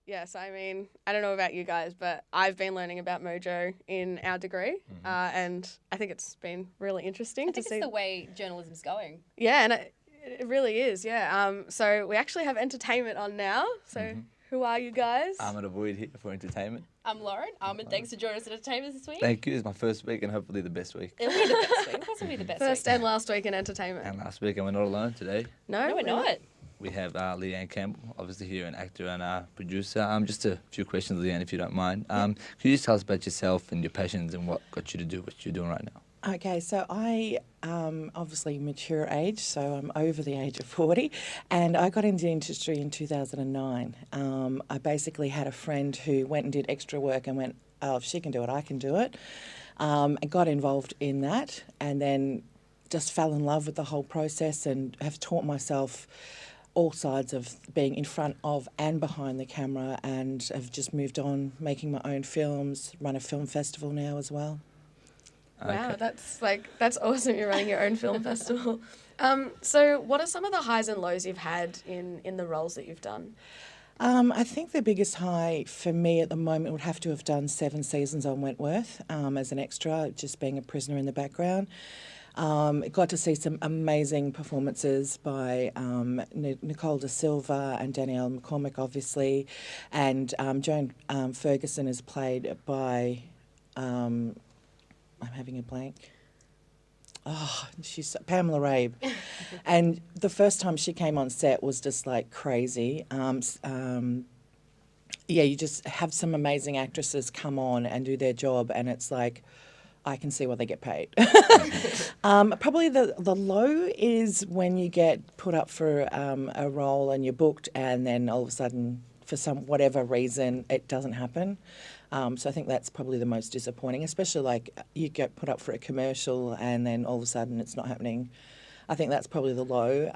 Yes, I mean, I don't know about you guys, but I've been learning about Mojo in our degree, and I think it's been really interesting I think to see. it's the way journalism's going. Yeah, and it really is, yeah. So we actually have entertainment on now. So who are you guys? I'm at a void here for entertainment. I'm Lauren. And thanks for joining us at Entertainment this week. Thank you. It's my first week and hopefully the best week. It'll be the best week. Of course it'll be the best First week. and last week in entertainment. And last week, and we're not alone today. No, we're not. We have Leanne Campbell, obviously here, an actor and producer. Just a few questions, Leanne, if you don't mind. Could you just tell us about yourself and your passions and what got you to do what you're doing right now? Okay, so I obviously mature age, so I'm over the age of 40, and I got into the industry in 2009. I basically had a friend who went and did extra work and went, oh, if she can do it, I can do it. And got involved in that, and then just fell in love with the whole process and have taught myself all sides of being in front of and behind the camera, and have just moved on making my own films, run a film festival now as well. Wow, that's awesome. You're running your own film festival. So what are some of the highs and lows you've had in the roles that you've done? I think the biggest high for me at the moment would have to have done 7 seasons on Wentworth as an extra, just being a prisoner in the background. Got to see some amazing performances by Nicole Da Silva and Danielle McCormick, obviously, and Joan Ferguson is played by, I'm having a blank. Oh, she's Pamela Rabe. And the first time she came on set was just like crazy. You just have some amazing actresses come on and do their job, and it's like, I can see why they get paid. Probably the low is when you get put up for a role and you're booked, and then all of a sudden, for some whatever reason, it doesn't happen. So I think that's probably the most disappointing, especially like you get put up for a commercial and then all of a sudden it's not happening. I think that's probably the low.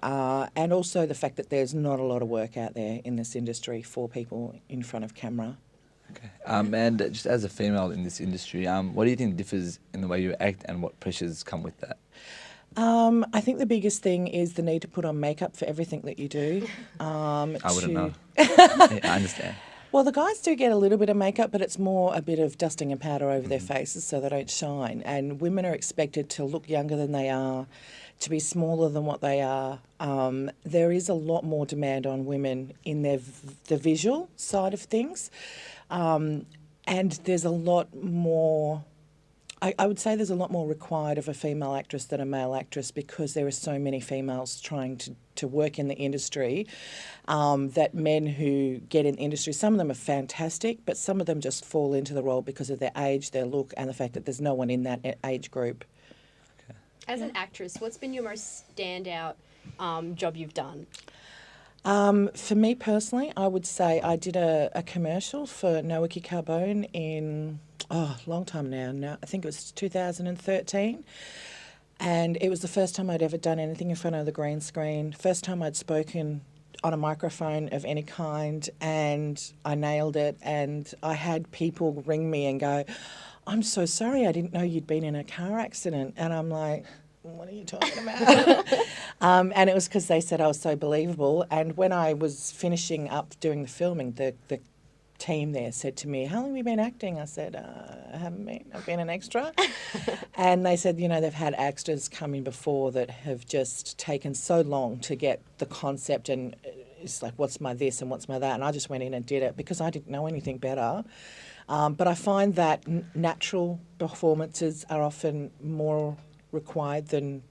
And also the fact that there's not a lot of work out there in this industry for people in front of camera. Okay. And just as a female in this industry, what do you think differs in the way you act and what pressures come with that? I think the biggest thing is the need to put on makeup for everything that you do. I wouldn't know. Yeah, I understand. Well, the guys do get a little bit of makeup, but it's more a bit of dusting and powder over their faces so they don't shine. And women are expected to look younger than they are, to be smaller than what they are. There is a lot more demand on women in the visual side of things. And there's a lot more, I would say there's a lot more required of a female actress than a male actress, because there are so many females trying to work in the industry, that men who get in the industry, some of them are fantastic, but some of them just fall into the role because of their age, their look, and the fact that there's no one in that age group. Okay. As an actress, what's been your most standout job you've done? For me personally, I would say I did a commercial for Noaki Carbone in, a long time now, I think it was 2013. And it was the first time I'd ever done anything in front of the green screen, first time I'd spoken on a microphone of any kind, and I nailed it. And I had people ring me and go, I'm so sorry, I didn't know you'd been in a car accident. And I'm like, what are you talking about? And it was because they said I was so believable. And when I was finishing up doing the filming, the team there said to me, how long have you been acting? I said, I haven't been. I've been an extra. And they said, they've had actors come in before that have just taken so long to get the concept, and it's like, what's my this and what's my that? And I just went in and did it because I didn't know anything better. But I find that natural performances are often more required than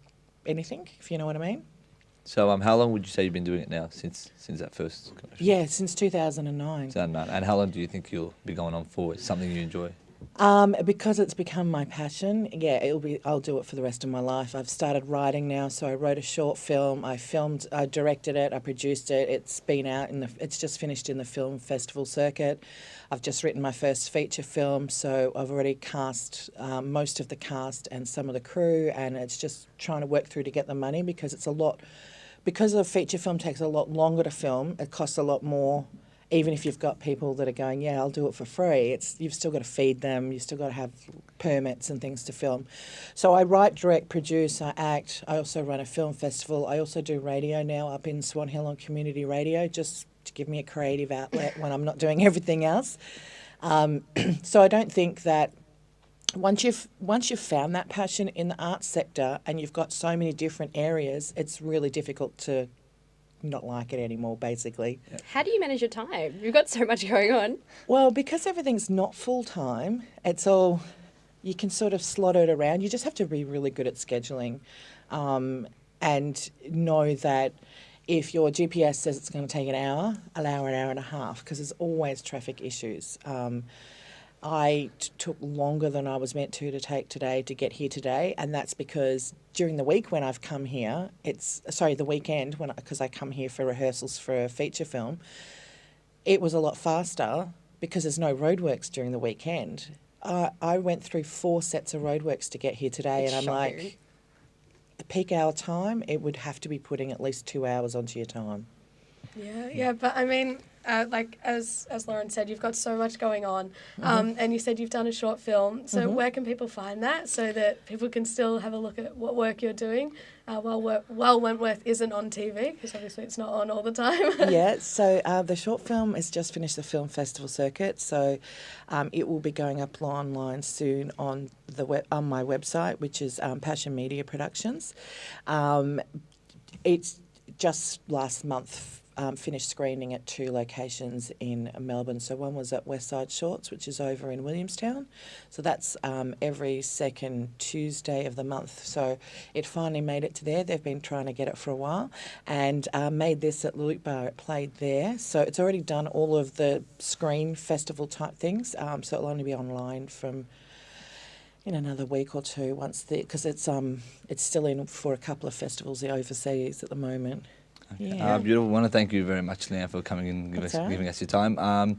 anything, if you know what I mean. So how long would you say you've been doing it now, since that first commercial? Yeah, since 2009. 2009. And how long do you think you'll be going on for? It's something you enjoy? Because it's become my passion, I'll do it for the rest of my life. I've started writing now, so I wrote a short film, I directed it, I produced it, it's been out, it's just finished in the film festival circuit. I've just written my first feature film, so I've already cast most of the cast and some of the crew, and it's just trying to work through to get the money, because because a feature film takes a lot longer to film, it costs a lot more. Even if you've got people that are going, yeah, I'll do it for free, you've still got to feed them, you've still got to have permits and things to film. So I write, direct, produce, I act. I also run a film festival. I also do radio now up in Swan Hill on community radio, just to give me a creative outlet when I'm not doing everything else. So I don't think that once you've found that passion in the arts sector and you've got so many different areas, it's really difficult to not like it anymore, basically. How do you manage your time? You've got so much going on. Well, because everything's not full-time, it's all, you can sort of slot it around. You just have to be really good at scheduling and know that if your GPS says it's going to take an hour and a half, because there's always traffic issues. I took longer than I was meant to take today to get here today, and that's because during the week when I've come here, the weekend because I come here for rehearsals for a feature film, it was a lot faster because there's no roadworks during the weekend. I went through 4 sets of roadworks to get here today, and I'm like, peak hour time, it would have to be putting at least 2 hours onto your time. Yeah, but I mean, like as Lauren said, you've got so much going on, and you said you've done a short film. So where can people find that so that people can still have a look at what work you're doing while Wentworth isn't on TV, because obviously it's not on all the time. Yeah, so the short film has just finished the film festival circuit, so it will be going up online soon on on my website, which is Passion Media Productions. It's just last month finished screening at 2 locations in Melbourne. So one was at Westside Shorts, which is over in Williamstown. So that's every second Tuesday of the month. So it finally made it to there. They've been trying to get it for a while, and made this at Luke Bar. It played there. So it's already done all of the screen festival type things. So it'll only be online from in another week or two because it's still in for a couple of festivals overseas at the moment. Okay. Yeah. Beautiful. I want to thank you very much, Leanne, for coming and giving us your time.